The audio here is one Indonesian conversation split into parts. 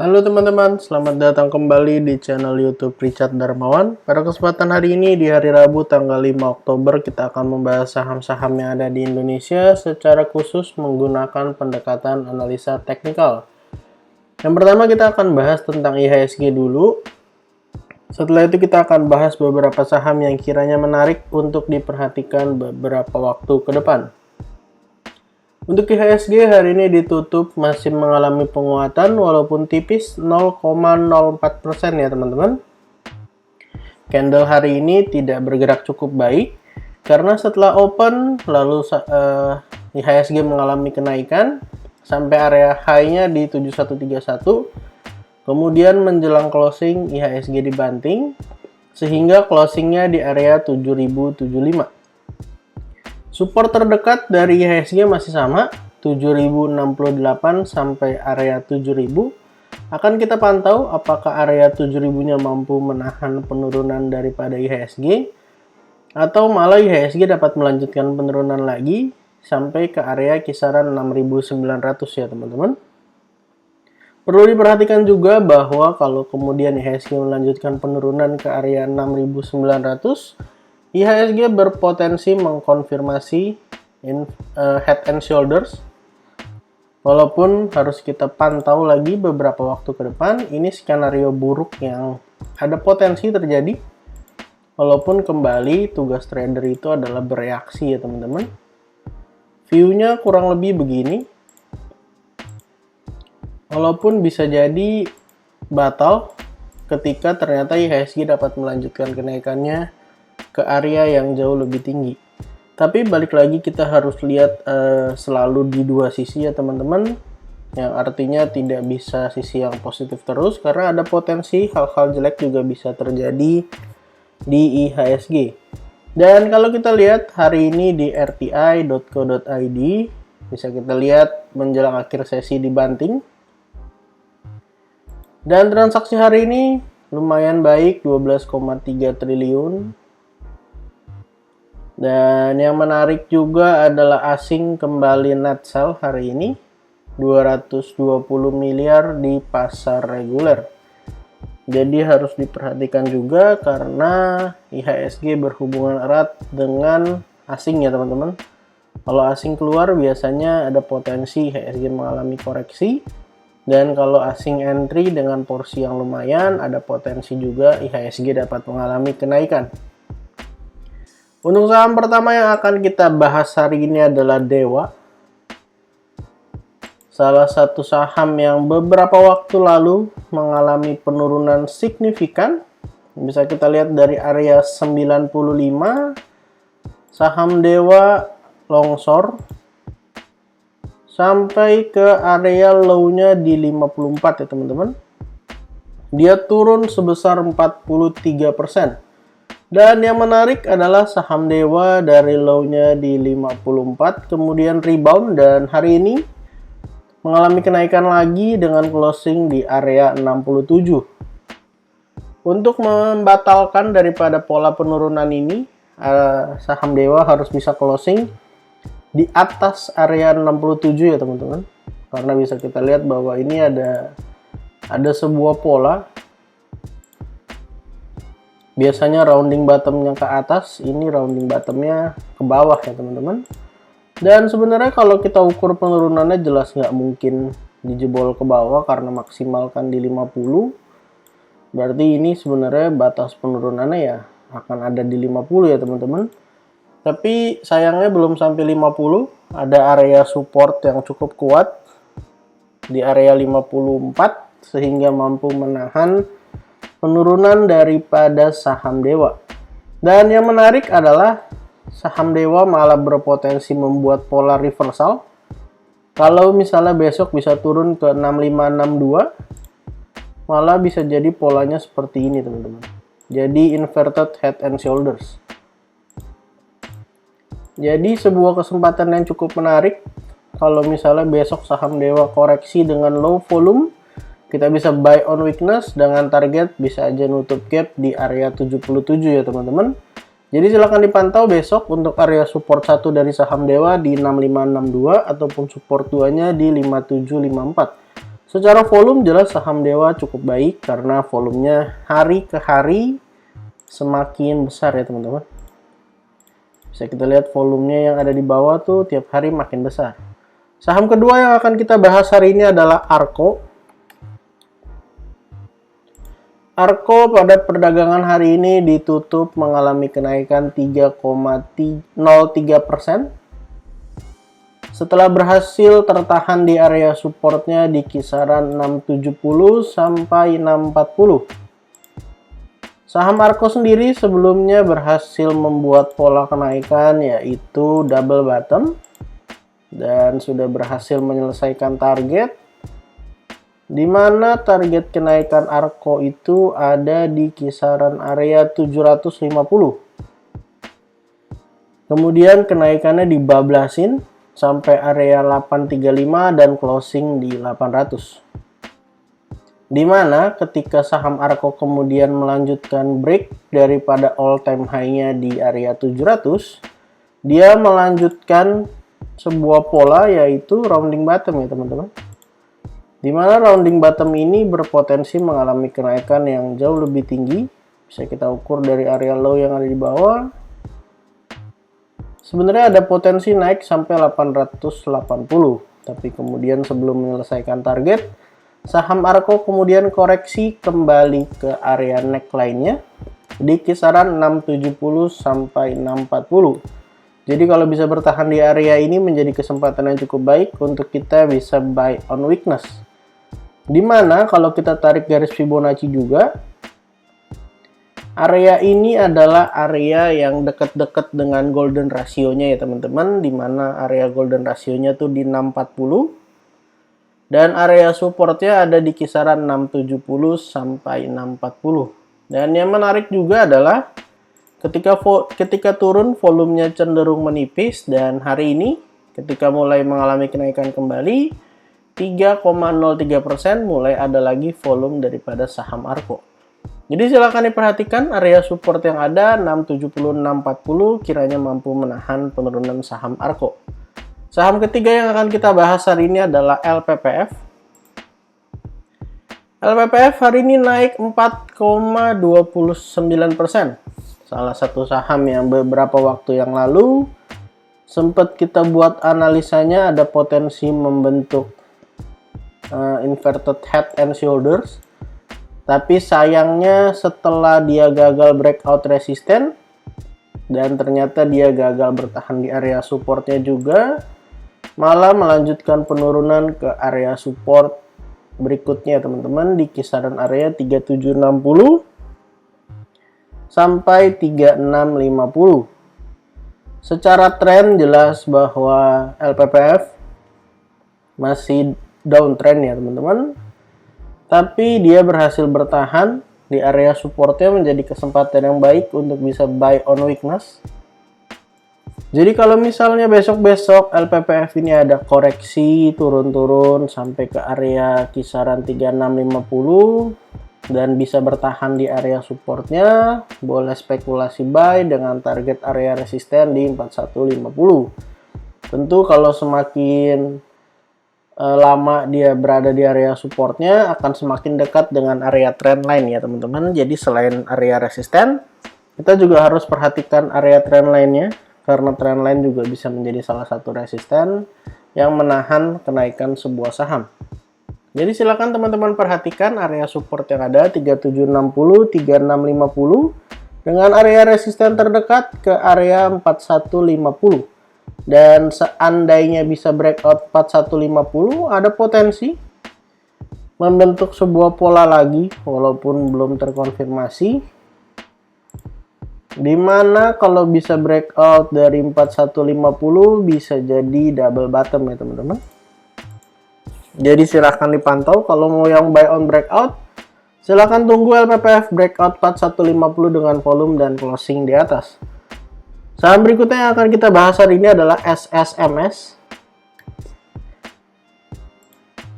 Halo teman-teman, selamat datang kembali di channel YouTube Richard Darmawan. Pada kesempatan hari ini di hari Rabu tanggal 5 Oktober kita akan membahas saham-saham yang ada di Indonesia secara khusus menggunakan pendekatan analisa teknikal. Yang pertama kita akan bahas tentang IHSG dulu. Setelah itu kita akan bahas beberapa saham yang kiranya menarik untuk diperhatikan beberapa waktu ke depan. Untuk IHSG hari ini ditutup masih mengalami penguatan walaupun tipis 0,04% ya teman-teman. Candle hari ini tidak bergerak cukup baik karena setelah open lalu IHSG mengalami kenaikan sampai area high-nya di 7131. Kemudian menjelang closing IHSG dibanting sehingga closingnya di area 7075. Support terdekat dari IHSG masih sama, 7068 sampai area 7000. Akan kita pantau apakah area 7000-nya mampu menahan penurunan daripada IHSG atau malah IHSG dapat melanjutkan penurunan lagi sampai ke area kisaran 6900 ya teman-teman. Perlu diperhatikan juga bahwa kalau kemudian IHSG melanjutkan penurunan ke area 6900, IHSG berpotensi mengkonfirmasi head and shoulders. Walaupun harus kita pantau lagi beberapa waktu ke depan, ini skenario buruk yang ada potensi terjadi. Walaupun kembali tugas trader itu adalah bereaksi ya teman-teman. View-nya kurang lebih begini. Walaupun bisa jadi batal ketika ternyata IHSG dapat melanjutkan kenaikannya ke area yang jauh lebih tinggi. Tapi balik lagi kita harus lihat selalu di dua sisi ya teman-teman, yang artinya tidak bisa sisi yang positif terus karena ada potensi hal-hal jelek juga bisa terjadi di IHSG. Dan kalau kita lihat hari ini di rti.co.id bisa kita lihat menjelang akhir sesi dibanting. Dan transaksi hari ini lumayan baik, 12,3 triliun. Dan yang menarik juga adalah asing kembali net sell hari ini 220 miliar di pasar reguler. Jadi harus diperhatikan juga karena IHSG berhubungan erat dengan asing ya teman-teman. Kalau asing keluar biasanya ada potensi IHSG mengalami koreksi. Dan kalau asing entry dengan porsi yang lumayan ada potensi juga IHSG dapat mengalami kenaikan. Untuk saham pertama yang akan kita bahas hari ini adalah Dewa. Salah satu saham yang beberapa waktu lalu mengalami penurunan signifikan. Bisa kita lihat dari area 95, saham Dewa longsor sampai ke area low-nya di 54 ya teman-teman. Dia turun sebesar 43%. Dan yang menarik adalah saham Dewa dari low-nya di 54 kemudian rebound dan hari ini mengalami kenaikan lagi dengan closing di area 67. Untuk membatalkan daripada pola penurunan ini, saham Dewa harus bisa closing di atas area 67 ya teman-teman. Karena bisa kita lihat bahwa ini ada sebuah pola. Biasanya rounding bottomnya ke atas, ini rounding bottomnya ke bawah ya teman-teman. Dan sebenarnya kalau kita ukur penurunannya jelas nggak mungkin dijebol ke bawah karena maksimalkan di 50. Berarti ini sebenarnya batas penurunannya ya akan ada di 50 ya teman-teman. Tapi sayangnya belum sampai 50, ada area support yang cukup kuat di area 54 sehingga mampu menahan penurunan daripada saham Dewa. Dan yang menarik adalah saham Dewa malah berpotensi membuat pola reversal. Kalau misalnya besok bisa turun ke 6562, malah bisa jadi polanya seperti ini teman-teman. Jadi inverted head and shoulders. Jadi sebuah kesempatan yang cukup menarik kalau misalnya besok saham Dewa koreksi dengan low volume. Kita bisa buy on weakness dengan target bisa aja nutup gap di area 77 ya teman-teman. Jadi silahkan dipantau besok untuk area support 1 dari saham Dewa di 6562 ataupun support 2-nya di 5754. Secara volume jelas saham Dewa cukup baik karena volumenya hari ke hari semakin besar ya teman-teman. Bisa kita lihat volumenya yang ada di bawah tuh tiap hari makin besar. Saham kedua yang akan kita bahas hari ini adalah Arko. Arko pada perdagangan hari ini ditutup mengalami kenaikan 3,03%. Setelah berhasil tertahan di area supportnya di kisaran 670 sampai 640. Saham Arko sendiri sebelumnya berhasil membuat pola kenaikan yaitu double bottom dan sudah berhasil menyelesaikan target, di mana target kenaikan Arko itu ada di kisaran area 750. Kemudian kenaikannya dibablasin sampai area 835 dan closing di 800. Di mana ketika saham Arko kemudian melanjutkan break daripada all time high-nya di area 700, dia melanjutkan sebuah pola yaitu rounding bottom ya teman-teman. Di mana rounding bottom ini berpotensi mengalami kenaikan yang jauh lebih tinggi. Bisa kita ukur dari area low yang ada di bawah. Sebenarnya ada potensi naik sampai 880, tapi kemudian sebelum menyelesaikan target, saham Arko kemudian koreksi kembali ke area neckline-nya di kisaran 670 sampai 640. Jadi kalau bisa bertahan di area ini menjadi kesempatan yang cukup baik untuk kita bisa buy on weakness. Dimana kalau kita tarik garis Fibonacci juga, area ini adalah area yang dekat-dekat dengan golden ratio-nya ya teman-teman, dimana area golden ratio-nya tuh di 640 dan area supportnya ada di kisaran 670 sampai 640. Dan yang menarik juga adalah ketika turun volumenya cenderung menipis, dan hari ini ketika mulai mengalami kenaikan kembali 3,03% mulai ada lagi volume daripada saham Arko. Jadi silakan diperhatikan area support yang ada 670-640 kiranya mampu menahan penurunan saham Arko. Saham ketiga yang akan kita bahas hari ini adalah LPPF. LPPF hari ini naik 4,29%. Salah satu saham yang beberapa waktu yang lalu sempat kita buat analisanya ada potensi membentuk inverted head and shoulders. Tapi sayangnya setelah dia gagal breakout resisten dan ternyata dia gagal bertahan di area supportnya juga, malah melanjutkan penurunan ke area support berikutnya teman-teman di kisaran area 3760 sampai 3650. Secara tren jelas bahwa LPPF masih downtrend ya teman-teman. Tapi dia berhasil bertahan di area supportnya menjadi kesempatan yang baik untuk bisa buy on weakness. Jadi kalau misalnya besok-besok LPPF ini ada koreksi turun-turun sampai ke area kisaran 3650 dan bisa bertahan di area supportnya, boleh spekulasi buy dengan target area resisten di 4150. Tentu kalau semakin lama dia berada di area supportnya akan semakin dekat dengan area trendline ya teman-teman. Jadi selain area resisten, kita juga harus perhatikan area trendline-nya karena trendline juga bisa menjadi salah satu resisten yang menahan kenaikan sebuah saham. Jadi silakan teman-teman perhatikan area support yang ada 3760, 3650 dengan area resisten terdekat ke area 4150. Dan seandainya bisa breakout 4150, ada potensi membentuk sebuah pola lagi walaupun belum terkonfirmasi, dimana kalau bisa breakout dari 4150 bisa jadi double bottom ya teman-teman. Jadi silahkan dipantau. Kalau mau yang buy on breakout, silahkan tunggu LPPF breakout 4150 dengan volume dan closing di atas. Saham berikutnya yang akan kita bahas hari ini adalah SSMS.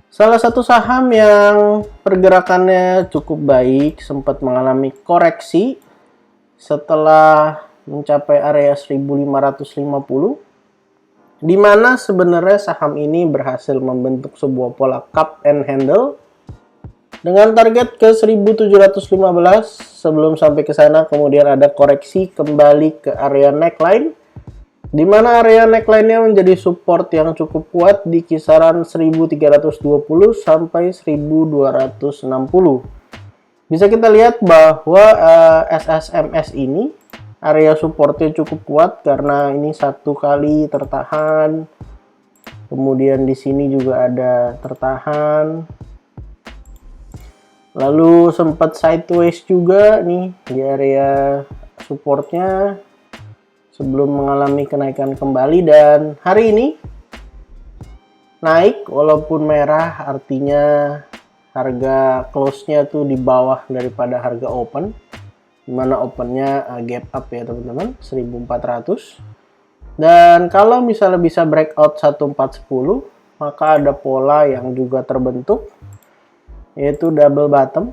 Salah satu saham yang pergerakannya cukup baik, sempat mengalami koreksi setelah mencapai area 1550. di mana sebenarnya saham ini berhasil membentuk sebuah pola cup and handle dengan target ke 1715. Sebelum sampai ke sana kemudian ada koreksi kembali ke area neckline, di mana area neckline-nya menjadi support yang cukup kuat di kisaran 1320 sampai 1260. Bisa kita lihat bahwa SSMS ini area supportnya cukup kuat karena ini satu kali tertahan, kemudian di sini juga ada tertahan, lalu sempat sideways juga nih di area supportnya sebelum mengalami kenaikan kembali, dan hari ini naik walaupun merah, artinya harga close-nya tuh di bawah daripada harga open, dimana opennya gap up ya teman-teman, 1400. Dan kalau misalnya bisa breakout 1410, maka ada pola yang juga terbentuk, yaitu double bottom,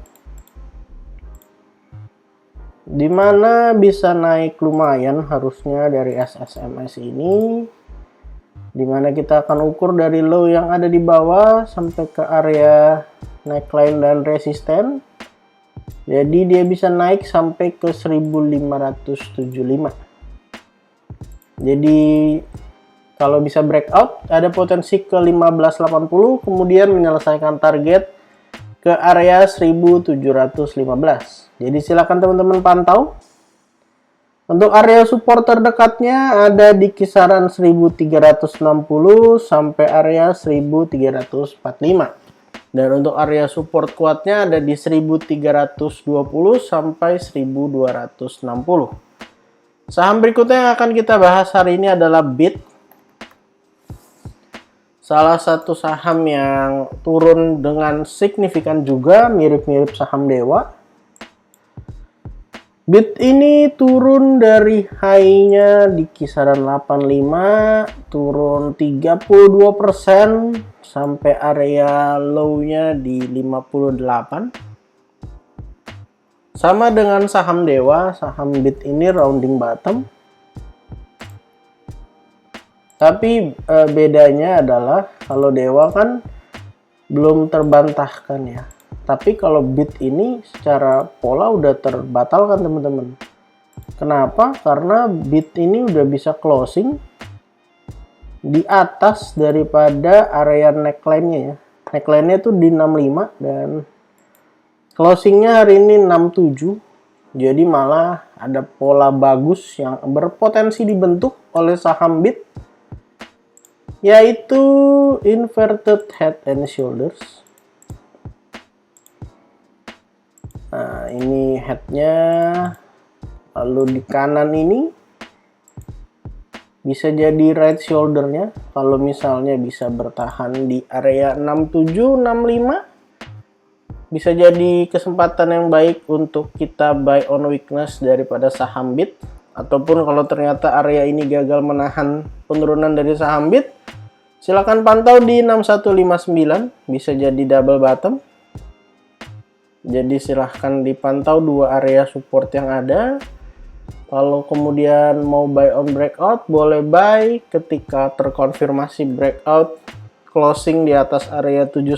dimana bisa naik lumayan harusnya dari SSMS ini, dimana kita akan ukur dari low yang ada di bawah sampai ke area neckline dan resisten. Jadi dia bisa naik sampai ke 1575. Jadi kalau bisa breakout ada potensi ke 1580, kemudian menyelesaikan target ke area 1715. Jadi silakan teman-teman pantau. Untuk area support terdekatnya ada di kisaran 1360 sampai area 1345. Dan untuk area support kuatnya ada di 1320 sampai 1260. Saham berikutnya yang akan kita bahas hari ini adalah BIT. Salah satu saham yang turun dengan signifikan juga, mirip-mirip saham Dewa. BIT ini turun dari high-nya di kisaran 85, turun 32% sampai area low-nya di 58. Sama dengan saham Dewa, saham BIT ini rounding bottom. Tapi bedanya adalah kalau Dewa kan belum terbantahkan ya. Tapi kalau BIT ini secara pola udah terbatalkan teman-teman. Kenapa? Karena BIT ini udah bisa closing di atas daripada area neckline-nya ya. Neckline-nya tuh di 65 dan closingnya hari ini 67. Jadi malah ada pola bagus yang berpotensi dibentuk oleh saham BIT, yaitu inverted head and shoulders. Nah, ini headnya, lalu di kanan ini bisa jadi right shouldernya. Kalau misalnya bisa bertahan di area 67-65, bisa jadi kesempatan yang baik untuk kita buy on weakness daripada saham BIT. Ataupun kalau ternyata area ini gagal menahan penurunan dari saham BIT, silakan pantau di 6159, bisa jadi double bottom. Jadi silahkan dipantau dua area support yang ada. Kalau kemudian mau buy on breakout, boleh buy ketika terkonfirmasi breakout closing di atas area 71,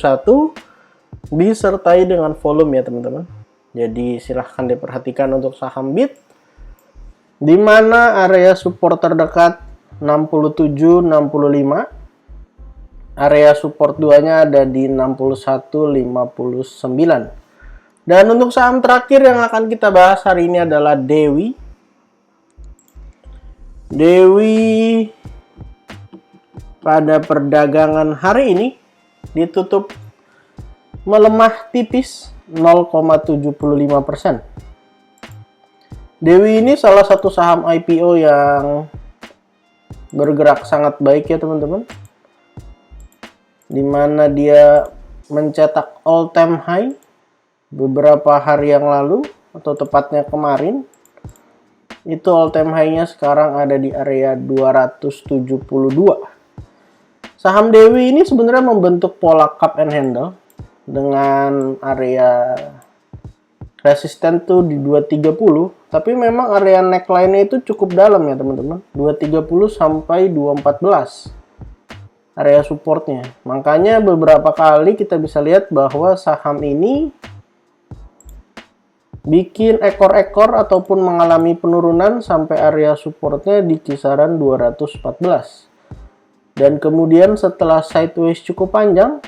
disertai dengan volume ya teman-teman. Jadi silahkan diperhatikan untuk saham BIT, di mana area support terdekat 67-65, area support 2-nya ada di 61-59. Dan untuk saham terakhir yang akan kita bahas hari ini adalah Dewi. Dewi pada perdagangan hari ini ditutup melemah tipis 0,75%. Dewi ini salah satu saham IPO yang bergerak sangat baik ya teman-teman, dimana dia mencetak all time high beberapa hari yang lalu, atau tepatnya kemarin. Itu all time high-nya sekarang ada di area 272. Saham Dewi ini sebenarnya membentuk pola cup and handle dengan area resisten tuh di 230, tapi memang area neckline-nya itu cukup dalam ya teman-teman, 230 sampai 214. area supportnya. Makanya beberapa kali kita bisa lihat bahwa saham ini bikin ekor-ekor ataupun mengalami penurunan sampai area supportnya di kisaran 214. Dan kemudian setelah sideways cukup panjang,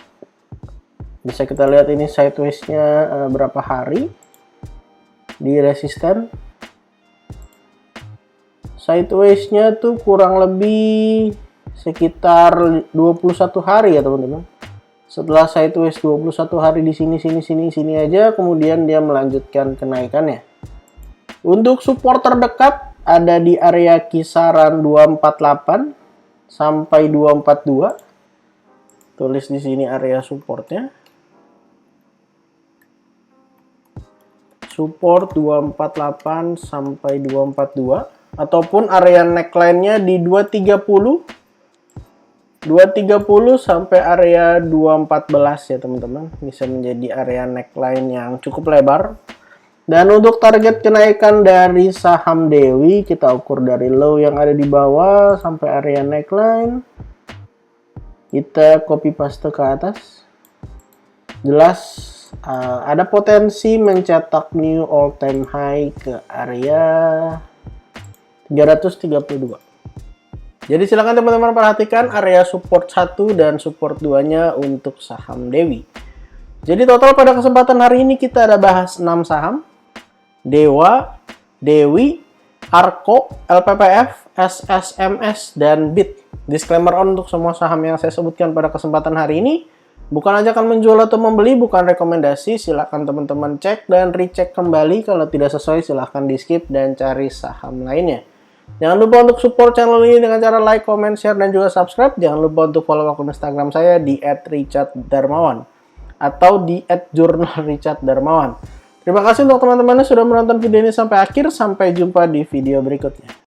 bisa kita lihat ini sideways-nya berapa hari di resisten. Sideways-nya tuh kurang lebih sekitar 21 hari ya teman-teman. Setelah sideways 21 hari di sini aja, kemudian dia melanjutkan kenaikannya. Untuk support terdekat ada di area kisaran 248 sampai 242. Tulis di sini area supportnya. Support 248 sampai 242 ataupun area neckline-nya di 230 sampai area 214 ya teman-teman. Bisa menjadi area neckline yang cukup lebar. Dan untuk target kenaikan dari saham Dewi, kita ukur dari low yang ada di bawah sampai area neckline. Kita copy paste ke atas. Jelas ada potensi mencetak new all time high ke area 332. Jadi silakan teman-teman perhatikan area support 1 dan support 2-nya untuk saham Dewi. Jadi total pada kesempatan hari ini kita ada bahas 6 saham. Dewa, Dewi, Arko, LPPF, SSMS, dan BIT. Disclaimer on untuk semua saham yang saya sebutkan pada kesempatan hari ini. Bukan ajakan menjual atau membeli, bukan rekomendasi. Silakan teman-teman cek dan recheck kembali. Kalau tidak sesuai silahkan di skip dan cari saham lainnya. Jangan lupa untuk support channel ini dengan cara like, comment, share, dan juga subscribe. Jangan lupa untuk follow akun Instagram saya di @richarddarmawan atau di @jurnalricharddarmawan. Terima kasih untuk teman-teman yang sudah menonton video ini sampai akhir. Sampai jumpa di video berikutnya.